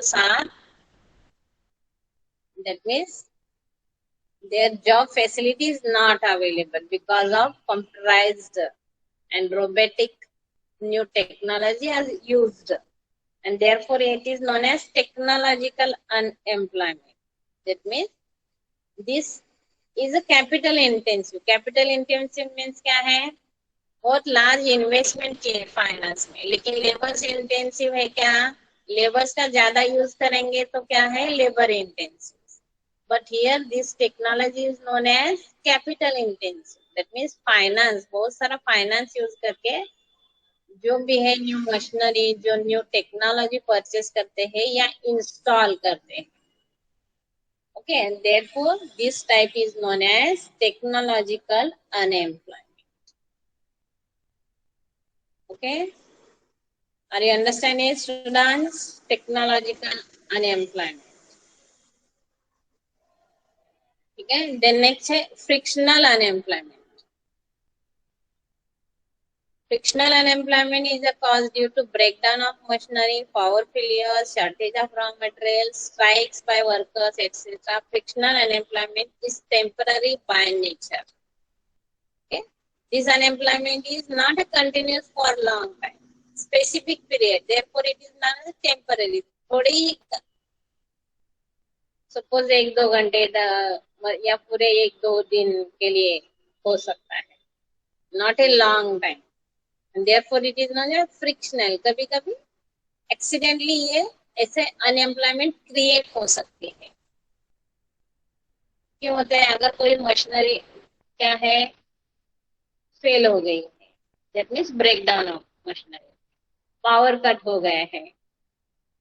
peoples are, that means their job facility is not available because of computerized and robotic new technology are used, and therefore it is known as technological unemployment. That means this is a capital intensive. Capital intensive means क्या है, बहुत large investment किए finance में, लेकिन labour intensive है क्या, labours का ज्यादा यूज करेंगे तो क्या है, labour intensive. But here this technology is known as capital intensive. That means finance, बहुत सारा फाइनेंस यूज करके जो भी है न्यू मशीनरी, जो न्यू टेक्नोलॉजी परचेस करते हैं या इंस्टॉल करते हैं. Okay, and therefore this type is known as technological unemployment. Okay, are you understanding, students? Technological unemployment. Okay, then next है frictional unemployment. Frictional unemployment is a cause due to breakdown of machinery, power failures, shortage of raw materials, strikes by workers, etc. Frictional unemployment is temporary by nature. Okay, this unemployment is not a continuous for long time, specific period. Therefore, it is not a temporary. थोड़ी suppose 1-2 घंटे या पूरे 1-2 दिन के लिए हो सकता है, not a long time. And therefore it is not a frictional. कभी कभी accidentally ये ऐसे unemployment create हो सकती है. क्यों होता है, अगर कोई मशीनरी क्या है फेल हो गई है, that means breakdown of machinery, power cut हो गया है,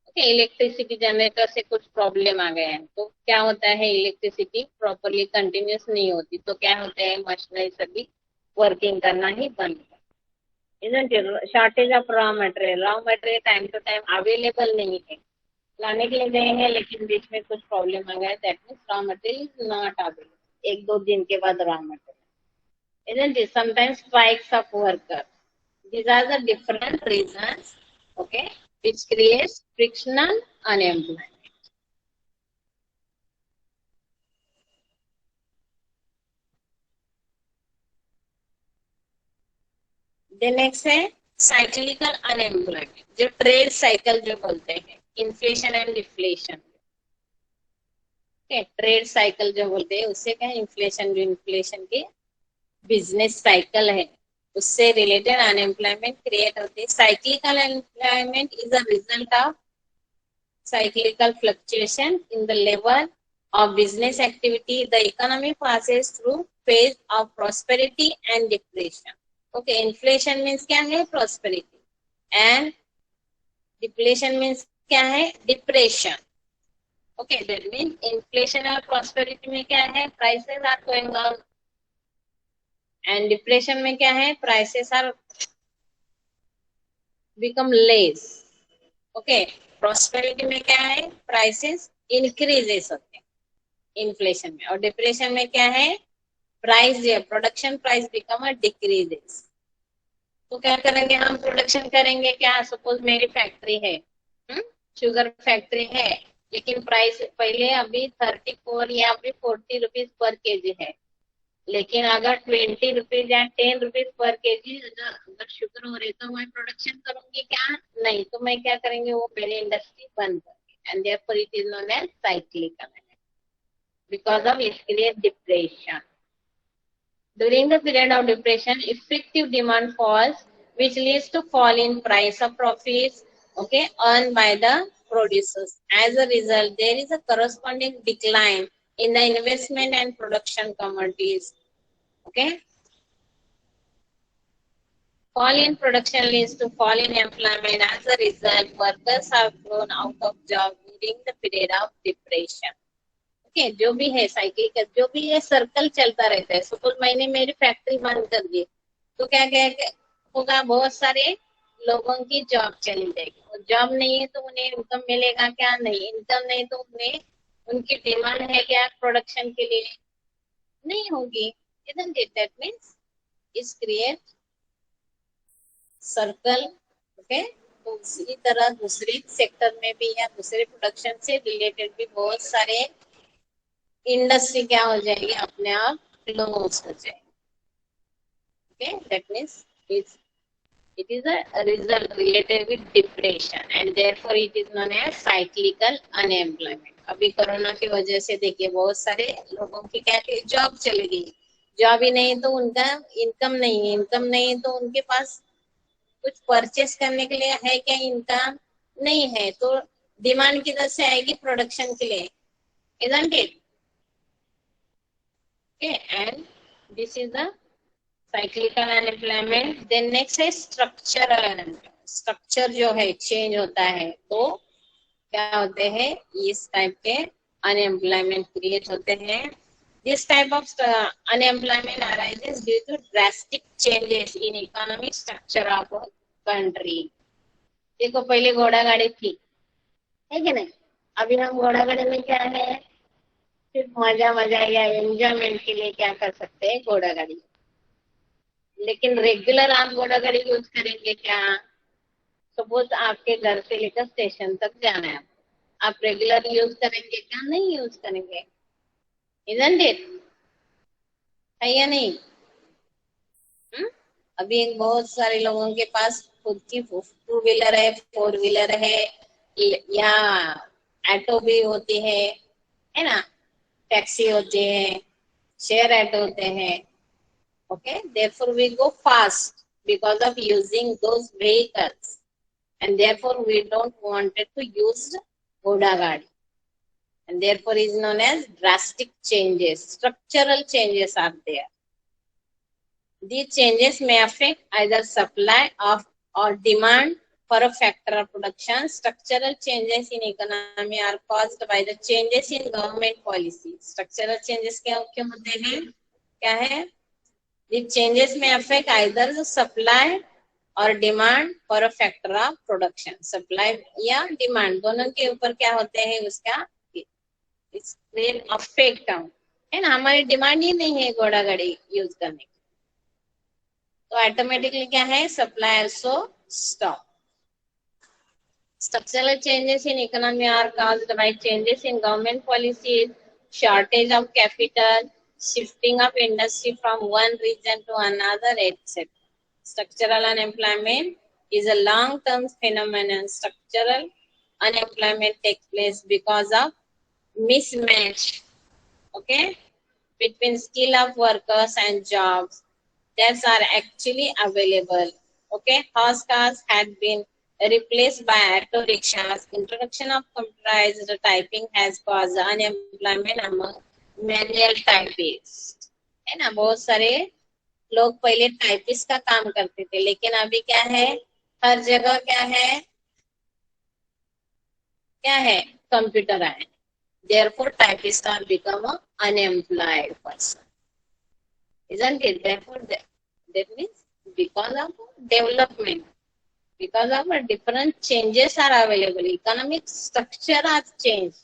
ओके, इलेक्ट्रिसिटी जनरेटर से कुछ प्रॉब्लम आ गया है, तो क्या होता है, इलेक्ट्रिसिटी प्रॉपरली कंटिन्यूस नहीं होती, तो क्या होता है, मशीनरी सभी वर्किंग करना ही बंद है. Isn't it? Shortage of raw material time to time available नहीं है, लाने के लिए गए हैं लेकिन बीच में कुछ प्रॉब्लम आ गया, that means raw material is not available. 1-2 दिन के बाद raw material. Isn't it? Sometimes strikes of workers. These are the different reasons, okay, which creates frictional unemployment. The next है cyclical unemployment, जो ट्रेड साइकिल जो बोलते हैं, inflation and deflation. Trade cycle जो बोलते हैं उससे क्या है, इन्फ्लेशन, जो इन्फ्लेशन के बिजनेस साइकिल है उससे रिलेटेड अनएम्प्लॉयमेंट क्रिएट होती है. Cyclical unemployment is a result of cyclical fluctuation in the level of business activity. The economy passes through phase of prosperity and depression. Okay, inflation means क्या है, prosperity, and deflation means क्या है, depression. Okay, that means inflation और prosperity में क्या है, prices are going down, and depression में क्या है, prices are become less. Okay, prosperity में क्या है, prices increases होते हैं इन्फ्लेशन में, और डिप्रेशन में क्या है, प्राइस जो production price become a decreases. तो क्या करेंगे हम, प्रोडक्शन करेंगे क्या, सपोज मेरी फैक्ट्री है, शुगर फैक्ट्री है, लेकिन प्राइस पहले अभी 34 या अभी 40 रुपीज पर केजी है, लेकिन अगर 20 रुपीज या 10 रुपीज पर केजी अगर शुगर हो रही तो मैं प्रोडक्शन करूंगी क्या, नहीं, तो मैं क्या करेंगे, वो मेरी इंडस्ट्री बंद करेंगे. And therefore it is known as cyclical because of increased depression. During the period of depression, effective demand falls, which leads to fall in price of profits, okay, earned by the producers. As a result, there is a corresponding decline in the investment and production commodities. Okay. Fall in production leads to fall in employment. As a result, workers are thrown out of job during the period of depression. Okay, जो भी है cycle का, जो भी है circle चलता रहता है. सपोज मैंने मेरी फैक्ट्री बंद कर दी तो क्या क्या होगा, बहुत सारे लोगों की जॉब चली जाएगी. जॉब नहीं है तो उन्हें इनकम मिलेगा क्या, नहीं, इनकम नहीं तो उन्हें उनकी डिमांड है क्या प्रोडक्शन के लिए, नहीं होगी. Isn't it? That means it creates circle. Okay, तो उसी तरह दूसरी सेक्टर में भी या दूसरे प्रोडक्शन से रिलेटेड भी बहुत सारे इंडस्ट्री क्या हो जाएगी, अपने आप क्लोज हो जाएगी. Okay, that means it is a result related with depression and therefore it is known as cyclical unemployment. अभी कोरोना की वजह से देखिए बहुत सारे लोगों की क्या जॉब चली गई, जॉब ही नहीं तो उनका इनकम नहीं है, इनकम नहीं तो उनके पास कुछ परचेस करने के लिए है क्या, इनकम नहीं है, तो डिमांड किधर से आएगी, प्रोडक्शन के लिए, isn't it? Okay, and this is the cyclical unemployment. Then next है structural unemployment. स्ट्रक्चर जो है चेंज होता है तो क्या होते हैं, इस टाइप के अनएम्प्लॉयमेंट क्रिएट होते हैं. This type of unemployment arises due to drastic changes in economic structure of country. देखो पहले घोड़ा गाड़ी थी, है कि नहीं, अभी हम घोड़ा गाड़ी में क्या है, सिर्फ मजा या एंजॉयमेंट के लिए क्या कर सकते हैं, घोड़ा गाड़ी. लेकिन रेगुलर आप घोड़ा गाड़ी यूज करेंगे क्या, सपोज आपके घर से लेकर स्टेशन तक जाना है, आप रेगुलर यूज करेंगे क्या, नहीं यूज करेंगे, isn't it? है या नहीं? अभी बहुत सारे लोगों के पास खुद की 2 व्हीलर है, 4 व्हीलर है, या ऑटो भी होती है ना, टैक्सी होती है, शेयर ऑटो होते हैं. Okay, therefore we go fast because of using those vehicles, and therefore we don't wanted to use Ghoda Gadi, and therefore is known as drastic changes. Structural changes are there. These changes may affect either supply of or demand for a factor of production. Structural changes in economy are caused by the changes in government policy. Structural changes क्यों होते हैं, क्या है, these changes may affect either the supply or demand for a factor of production. Supply या demand दोनों के ऊपर क्या होते हैं, उसका अफेक्ट है ना. हमारी डिमांड ही नहीं है घोड़ा गाड़ी यूज करने की, तो ऑटोमेटिकली क्या है, supply also stop. Structural changes in economy are caused by changes in government policies, shortage of capital, shifting of industry from one region to another, etc. Structural unemployment is a long-term phenomenon. Structural unemployment takes place because of mismatch, okay, between skill of workers and jobs that are actually available. Okay, horse cars had been replaced by auto rickshaws. Introduction of computerized typing has caused unemployment among manual typists. है ना, बहुत सारे लोग पहले typist का काम करते थे, लेकिन अभी क्या है, हर जगह क्या है, कंप्यूटर आए. Therefore, typists are become an unemployed person. Isn't it? Therefore, that means because of development, because of different changes are available, economic structure has changed,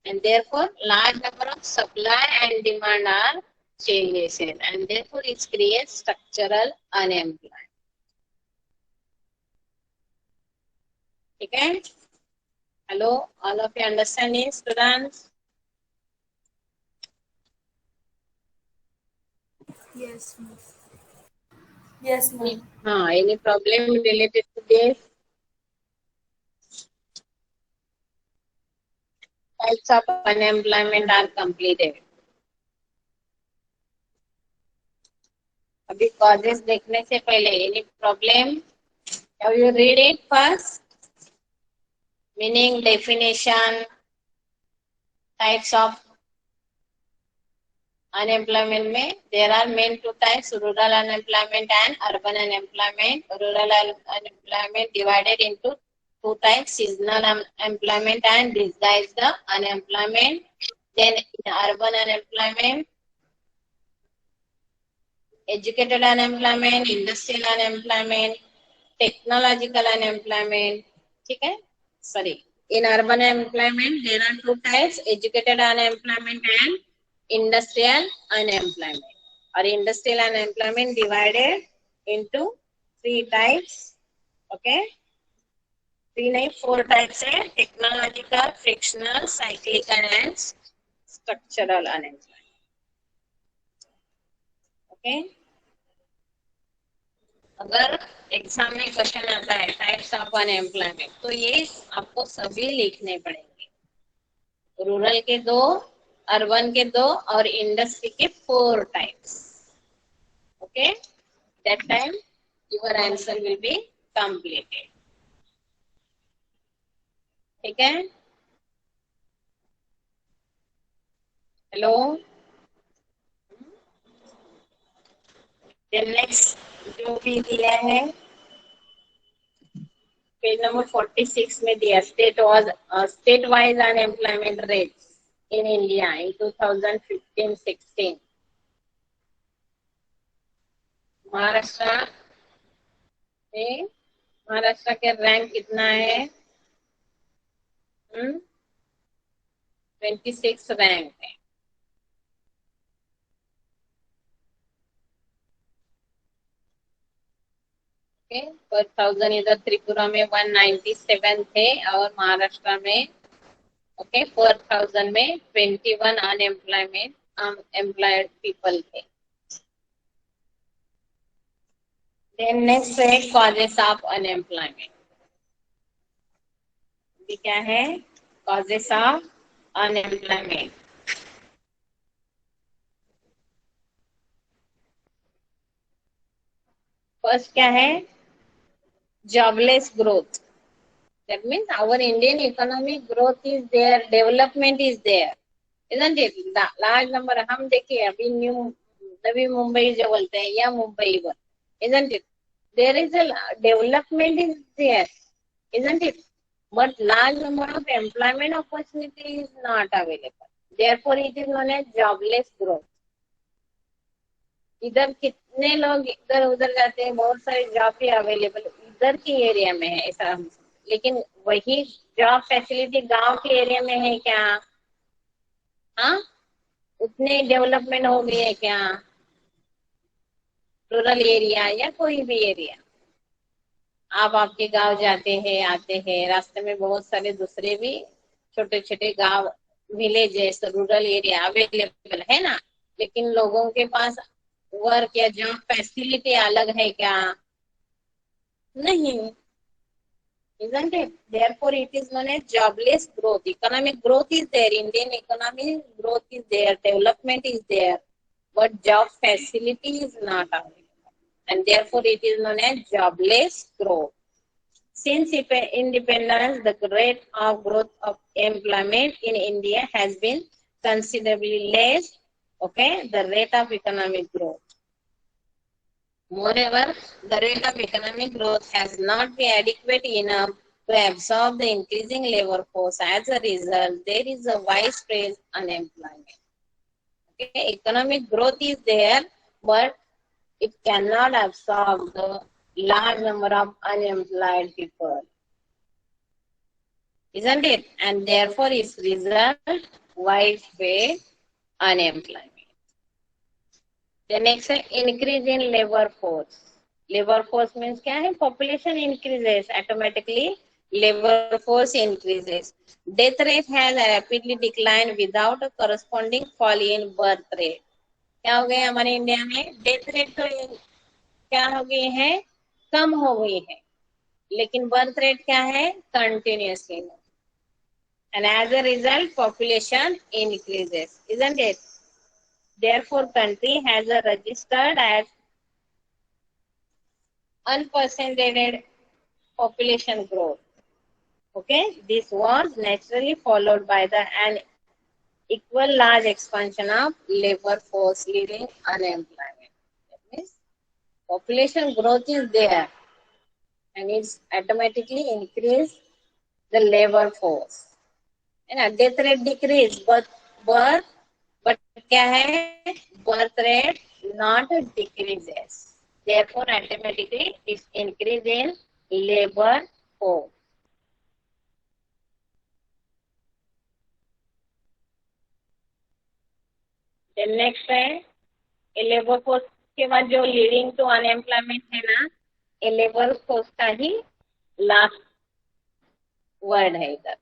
and therefore large number of supply and demand are changes, and therefore it creates structural unemployment. Okay? Hello, all of you understanding, students? Yes, ma'am. Yes, ma'am. Any problem related to this? Types of unemployment are completed. अभी causes देखने से पहले any problem? Have you read it first? Meaning, definition, types of unemployment में there are main 2 types, rural unemployment and urban unemployment. Rural unemployment divided into 2 types, seasonal unemployment and disguised unemployment. Then in urban unemployment, educated unemployment, industrial unemployment, technological unemployment. ठीक है, sorry. In urban unemployment, there are 2 types, educated unemployment and industrial unemployment. Or industrial unemployment divided into 3 types. Okay. 3 नहीं 4 types है, technological, frictional, cyclical and structural unemployment. Okay, अगर exam में question आता है types of unemployment, तो ये आपको सभी लिखने पड़ेंगे। रूरल के 2, अर्बन के 2 और इंडस्ट्री के 4 types. Okay, that time your answer will be completed. ठीक है, हेलो। नेक्स्ट जो भी दिया है पेज नंबर 46 में दिया, state wise unemployment rates in India in 2015-16। Maharashtra में, महाराष्ट्र के रैंक कितना है? 26 रैंक है। पर थाउजेंड इधर त्रिपुरा में 197 थे और महाराष्ट्र में ओके 4000 में 21 अनएम्प्लॉयमेंट एम्प्लॉयड पीपल थे। देन नेक्स्ट है कॉजेस ऑफ अनएम्प्लॉयमेंट। क्या है कॉजेस ऑफ अनएम्प्लॉयमेंट? फर्स्ट क्या है? Jobless growth. That means our Indian economic growth is there, development is there, isn't it? Large number हम देखिए अभी नवी मुंबई जो बोलते हैं या मुंबई वर, isn't it? There is a development is there, isn't it? But large number of employment opportunity is not available. Therefore, it is known as jobless growth. इधर कितने लोग इधर उधर जाते हैं, बहुत सारे जॉब भी अवेलेबल इधर की एरिया में है ऐसा हम, लेकिन वही जॉब फैसिलिटी गांव के एरिया में है क्या? हाँ, उतने डेवलपमेंट हो गई है क्या? रूरल एरिया या कोई भी एरिया, आप आपके गांव जाते हैं आते हैं, रास्ते में बहुत सारे दूसरे भी छोटे छोटे गांव विलेजेस रूरल एरिया अवेलेबल है ना, लेकिन लोगों के पास वर्क या जॉब फैसिलिटी अलग है क्या? नहीं, isn't it? Therefore, it is known as jobless growth. Economic growth is there, Indian economic growth is there, development is there, but job facility is not available, and therefore it is known as jobless growth. Since independence, the rate of growth of employment in India has been considerably less, okay, the rate of economic growth. Moreover, the rate of economic growth has not been adequate enough to absorb the increasing labor force. As a result, there is a widespread unemployment. Okay, economic growth is there, but it cannot absorb the large number of unemployed people, isn't it? And therefore, its result widespread unemployment. The next है increase in labor force. Labor force means क्या है? Population increases, automatically labor force increases. Death rate has rapidly declined without a corresponding fall in birth rate. क्या हो गया हमारे India में? Death rate तो क्या हो गई है? कम हो गई है, लेकिन बर्थ रेट क्या है? Continuously. And as a result, population increases, isn't it? Therefore, country has a registered as unprecedented population growth. Okay, this was naturally followed by an equal large expansion of labor force leading unemployment. That means population growth is there, and it's automatically increase the labor force. And death rate decrease, but क्या है? Birth rate not decreases. Therefore, automatically it increase in labor force. Then next है labour force के बाद जो leading to unemployment है ना, ये labour force का ही लास्ट वर्ड है इधर,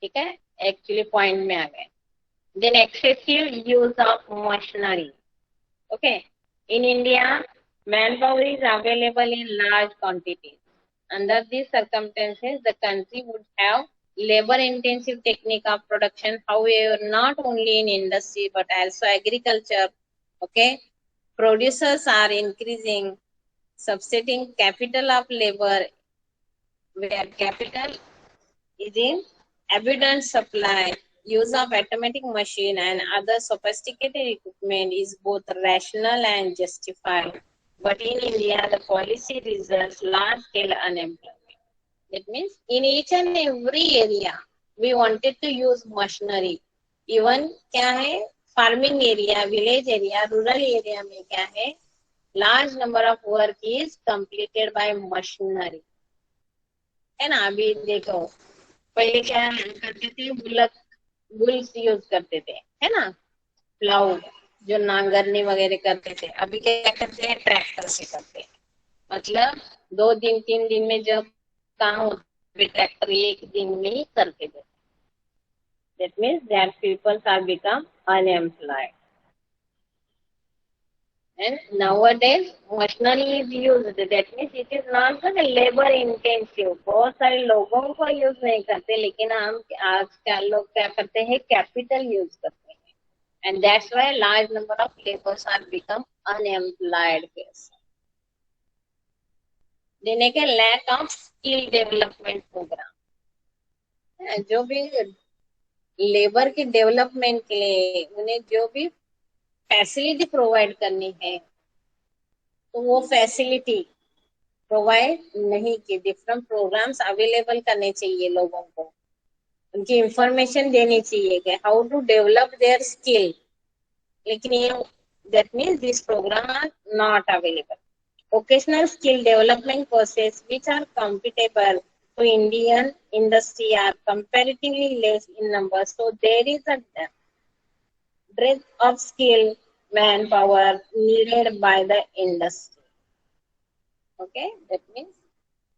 ठीक है, एक्चुअली पॉइंट में आ गए। Then excessive use of machinery, okay, in India man power is available in large quantities. Under these circumstances, the country would have labor-intensive technique of production. However, not only in industry but also agriculture. Okay, producers are increasing, substituting capital of labor where capital is in abundant supply. Use of automatic machine and other sophisticated equipment is both rational and justified. But in India, the policy results large-scale unemployment. That means in each and every area, we wanted to use machinery. Even क्या है farming area, village area, rural area में क्या है large number of work is completed by machinery. है ना, अभी देखो पहले क्या करते थे, बुल्स यूज करते थे, है ना, प्लाऊ जो नांगरनी वगैरह करते थे, अभी क्या करते हैं ट्रैक्टर से करते हैं. मतलब 2 दिन 3 दिन में जब काम होता ट्रैक्टर एक दिन में ही करके देते. That means that people have become unemployed. And nowadays machinery is used. That means it is not labor intensive. बहुत सारे लोगों को यूज नहीं करते, लेकिन हम आजकल लोग क्या करते हैं, कैपिटल यूज करते हैं. And that's why large number of laborers are become unemployed person. देने के lack of skill development program. जो भी लेबर के डेवलपमेंट के लिए उन्हें जो भी फैसिलिटी प्रोवाइड करनी है, तो वो फैसिलिटी प्रोवाइड नहीं की. डिफरेंट प्रोग्राम्स अवेलेबल करने चाहिए लोगों को, उनकी इंफॉर्मेशन देनी चाहिए कि how to develop their skill. लेकिन ये that means this program are not available. Vocational skill development courses which are compatible to Indian industry are comparatively less in number. So there is a breadth of skill manpower needed by the industry. Okay, that means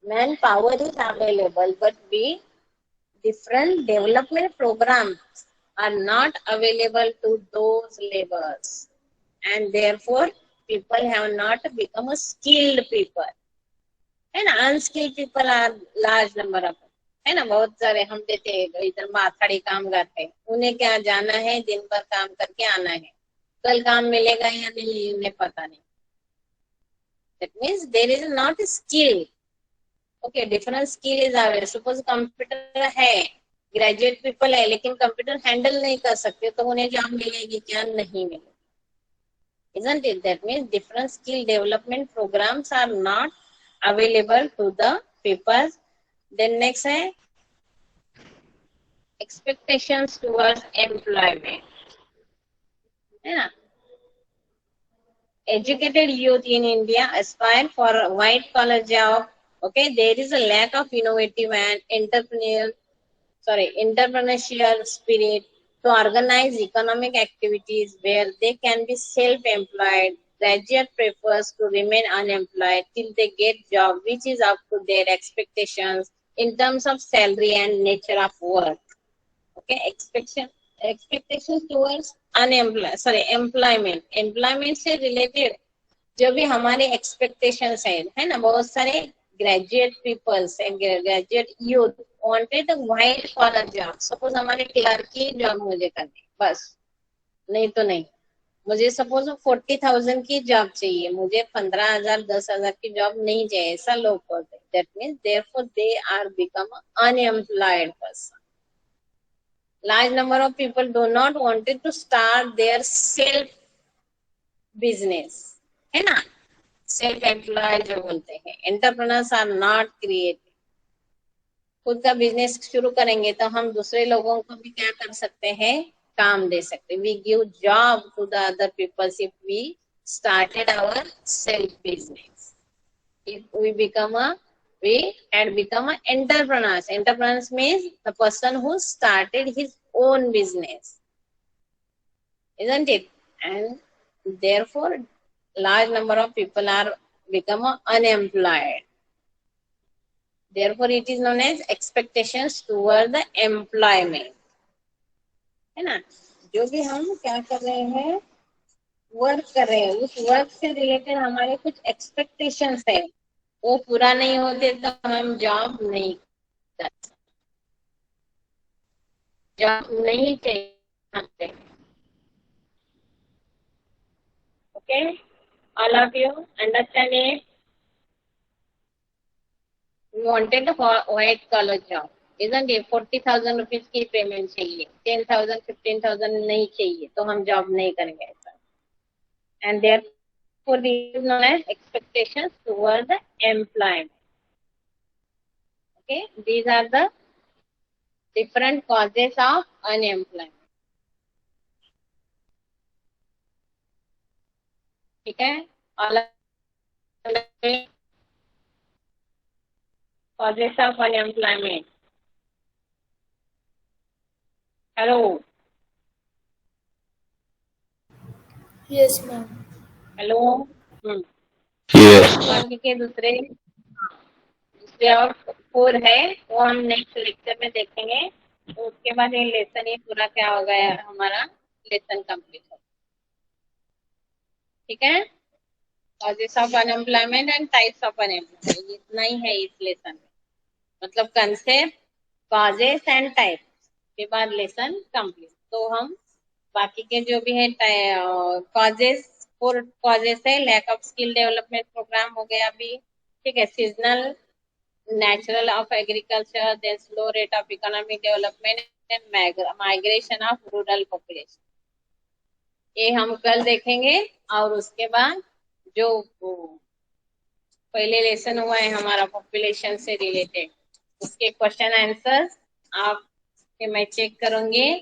manpower is available, but different development programs are not available to those laborers, and therefore people have not become a skilled people. है ना, unskilled people are large number of, है ना, बहुत सारे हम देते इधर माथाड़ी कामगार है, उन्हें क्या जाना है, दिन भर काम करके आना है, कल काम मिलेगा या नहीं उन्हें पता नहीं. That means there is not a skill. Okay, different skill is available. Suppose computer है, ग्रेजुएट पीपल है, लेकिन कंप्यूटर हैंडल नहीं कर सकते, तो उन्हें जॉब मिलेगी क्या, नहीं मिलेगी. Isn't it? That means different skill development programs are not available to the people. Then next है expectations towards employment, है ना. Educated youth in India aspire for a white collar job. Okay, there is a lack of innovative and entrepreneurial spirit to organize economic activities where they can be self-employed. Graduate prefers to remain unemployed till they get job which is up to their expectations in terms of salary and nature of work. Okay, expectations towards employment से related जो भी हमारे expectations है ना, बहुत सारे graduate peoples है, graduate youth wanted a white collar job. Suppose हमारे क्लर्क की जॉब मुझे करनी, बस, नहीं तो नहीं. मुझे सपोज 40,000 की जॉब चाहिए, मुझे 15,000 10,000 की जॉब नहीं चाहिए, ऐसा लोग बोलते हैं. That means therefore they are become unemployed person. Large number of people do not wanted to start their self business, है ना, सेल्फ एम्प्लॉय जो बोलते हैं. Entrepreneurs are not creative. खुद का बिजनेस शुरू करेंगे तो हम दूसरे लोगों को भी क्या कर सकते हैं, काम दे सकते. We give job to the other peoples if we started our self business. If we had become an entrepreneurs. Entrepreneurs means the person who started his own business, isn't it? And therefore, large number of people are become unemployed. therefore it is known as expectations toward the employment, है ना। जो भी हम क्या कर रहे हैं, work कर रहे हैं, उस वर्क से रिलेटेड हमारे कुछ एक्सपेक्टेशंस है, वो पूरा नहीं होते तो हम जॉब नहीं कर सकते, जॉब नहीं चाहिए। Okay, all of you understand it. We wanted a white collar job, isn't it? 40,000 rupees की पेमेंट चाहिए, 10,000 15,000 नहीं चाहिए, तो हम जॉब नहीं करेंगे ऐसा। And therefore this is known as expectations toward the employment. Okay, these are the different causes of unemployment. ठीक है, all causes of unemployment. Hello. Yes, ma'am. Hello. Yes. बाकी के दूसरे और 4 है, वो हम नेक्स्ट लेक्चर में देखेंगे। तो उसके बाद ये लेसन ये पूरा क्या हो गया, हमारा लेसन कंप्लीट हो। ठीक है, causes of unemployment and types of unemployment, इतना ही है इस लेसन में। मतलब कंसेप्ट, कॉजेस एंड टाइप्स के बाद लेसन कंप्लीट। तो हम बाकी के जो भी है कॉजेस, 4 कॉजेस है। Lack of skill development program हो गया अभी, ठीक है। Seasonal, natural of agriculture, then slow rate of economic development and migration of rural population, ये हम कल देखेंगे। और उसके बाद जो पहले लेसन हुआ है हमारा पॉपुलेशन से रिलेटेड, उसके क्वेश्चन आंसर्स आप के मैं चेक करूंगी,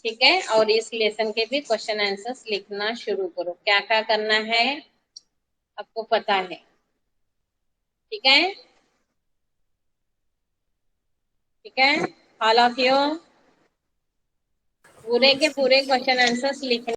ठीक है। और इस लेसन के भी क्वेश्चन आंसर्स लिखना शुरू करो, क्या क्या करना है आपको पता है, ठीक है। ठीक है, ऑल ऑफ यू पूरे के पूरे क्वेश्चन आंसर्स लिखने